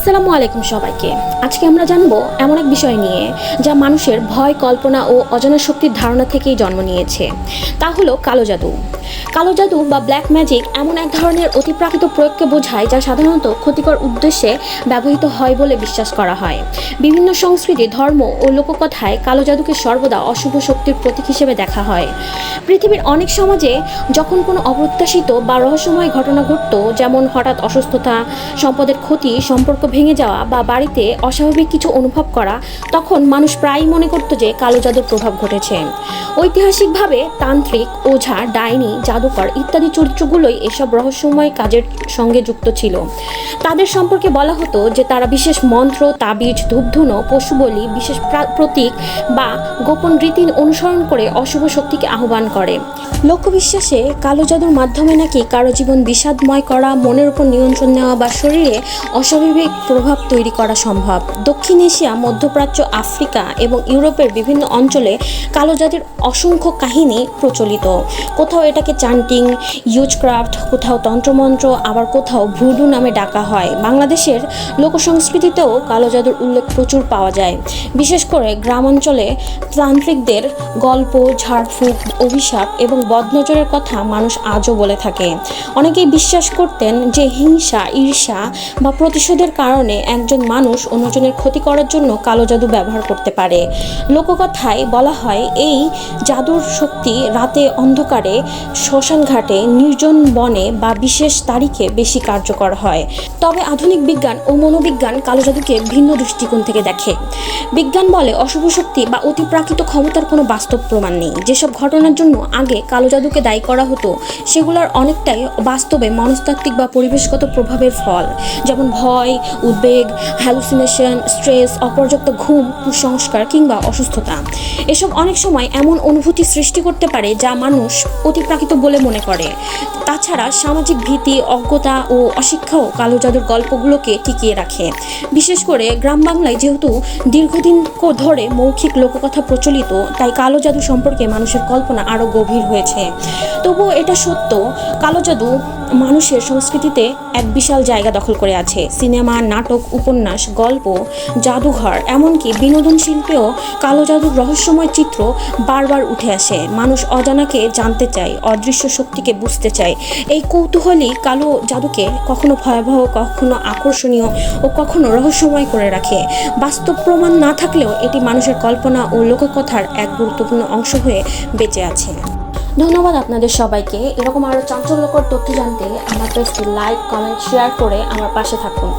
আসসালামু আলাইকুম সবাইকে। আজকে আমরা জানবো এমন এক বিষয় নিয়ে যা মানুষের ভয়, কল্পনা ও অজানা শক্তির ধারণা থেকেই জন্ম নিয়েছে। তা হলো কালো জাদু। কালো জাদু বা ব্ল্যাক ম্যাজিক এমন এক ধরনের অতিপ্রাকৃত প্রয়োগকে বোঝায় যা সাধারণত ক্ষতিকর উদ্দেশ্যে ব্যবহৃত হয় বলে বিশ্বাস করা হয়। বিভিন্ন সংস্কৃতি, ধর্ম ও লোককথায় কালো জাদুকে সর্বদা অশুভ শক্তির প্রতীক হিসেবে দেখা হয়। পৃথিবীর অনেক সমাজে যখন কোনো অপ্রত্যাশিত বা রহস্যময় ঘটনা ঘটত, যেমন হঠাৎ অসুস্থতা, সম্পদের ক্ষতি, সম্পর্ক ভেঙে যাওয়া বা বাড়িতে অস্বাভাবিক কিছু অনুভব করা, তখন মানুষ প্রায়ই মনে করত যে কালো জাদুর প্রভাব ঘটেছে। ঐতিহাসিকভাবে তান্ত্রিক, ওঝা, ডাইনি, জাদুকর ইত্যাদি চরিত্রগুলোই এসব রহস্যময় কাজের সঙ্গে যুক্ত ছিল। তাদের সম্পর্কে বলা হতো যে তারা বিশেষ মন্ত্র, তাবিজ, ধূপধুনো, পশু বলি, বিশেষ প্রতীক বা গোপন রীতি অনুসরণ করে অশুভ শক্তিকে আহ্বান করে। লোকবিশ্বাসে কালো জাদুর মাধ্যমে নাকি কারো জীবন বিষাদময় করা, মনের উপর নিয়ন্ত্রণ নেওয়া বা শরীরে অস্বাভাবিক প্রভাব তৈরি করা সম্ভব। দক্ষিণ এশিয়া, মধ্যপ্রাচ্য, আফ্রিকা এবং ইউরোপের বিভিন্ন অঞ্চলে কালো জাদুর অসংখ্য কাহিনী প্রচলিত। কোথাও এটাকে চান্টিং, উইচক্রাফট, কোথাও তন্ত্রমন্ত্র, আবার কোথাও ভুডু নামে ডাকা হয়। বাংলাদেশের লোকসংস্কৃতিতেও কালো জাদুর উল্লেখ প্রচুর পাওয়া যায়। বিশেষ করে গ্রামাঞ্চলে তান্ত্রিকদের গল্প, ঝাড়ফুঁক, অভিশাপ এবং বদনজরের কথা মানুষ আজও বলে থাকে। অনেকেই বিশ্বাস করতেন যে হিংসা, ঈর্ষা বা প্রতিশোধের কারণে একজন মানুষ অন্যজনের ক্ষতি করার জন্য কালো জাদু ব্যবহার করতে পারে। লোককথায় বলা হয় এই জাদুর শক্তি রাতে অন্ধকারে, শ্মশান ঘাটে, নির্জন বনে বা বিশেষ তারিখে বেশি কার্যকর হয়। তবে আধুনিক বিজ্ঞান ও মনোবিজ্ঞান কালো জাদুকে ভিন্ন দৃষ্টিকোণ থেকে দেখে। বিজ্ঞান বলে অশুভ শক্তি বা অতিপ্রাকৃত ক্ষমতার কোনো বাস্তব প্রমাণ নেই। যেসব ঘটনার জন্য আগে কালো জাদুকে দায়ী করা হতো সেগুলোর অনেকটাই বাস্তবে মনস্তাত্ত্বিক বা পরিবেশগত প্রভাবের ফল, যেমন ভয়, উদ্বেগ, হ্যালুসিনেশন, স্ট্রেস, অপর্যাপ্ত ঘুম, কুসংস্কার কিংবা অসুস্থতা। এসব অনেক সময় এমন অনুভূতি সৃষ্টি করতে পারে যা মানুষ অতিপ্রাকৃত বলে মনে করে। তাছাড়া সামাজিক ভীতি, অজ্ঞতা ও অশিক্ষাও কালো জাদুর গল্পগুলোকে টিকিয়ে রাখে। বিশেষ করে গ্রাম বাংলায় যেহেতু দীর্ঘদিন ধরে মৌখিক লোককথা প্রচলিত, তাই কালো জাদু সম্পর্কে মানুষের কল্পনা আরও গভীর হয়েছে। তবুও এটা সত্য, কালো জাদু মানুষের সংস্কৃতিতে এক বিশাল জায়গা দখল করে আছে। সিনেমা, নাটক, উপন্যাস, গল্প, জাদুঘর, এমনকি বিনোদন শিল্পেও কালো জাদুর রহস্যময় চিত্র বারবার উঠে আসে। মানুষ অজানাকে জানতে চায়, অদৃশ্য শক্তিকে বুঝতে চায়। এই কৌতূহলী কালো জাদুকে কখনো ভয়াবহ, কখনো আকর্ষণীয় ও কখনো রহস্যময় করে রাখে। বাস্তব প্রমাণ না থাকলেও এটি মানুষের কল্পনা ও লোককথার এক গুরুত্বপূর্ণ অংশ হয়ে বেঁচে আছে। ধন্যবাদ আপনাদের সবাইকে। এরকম আরও চাঞ্চল্যকর তথ্য জানতে আমার পেজটি লাইক, কমেন্ট, শেয়ার করে আমার পাশে থাকুন।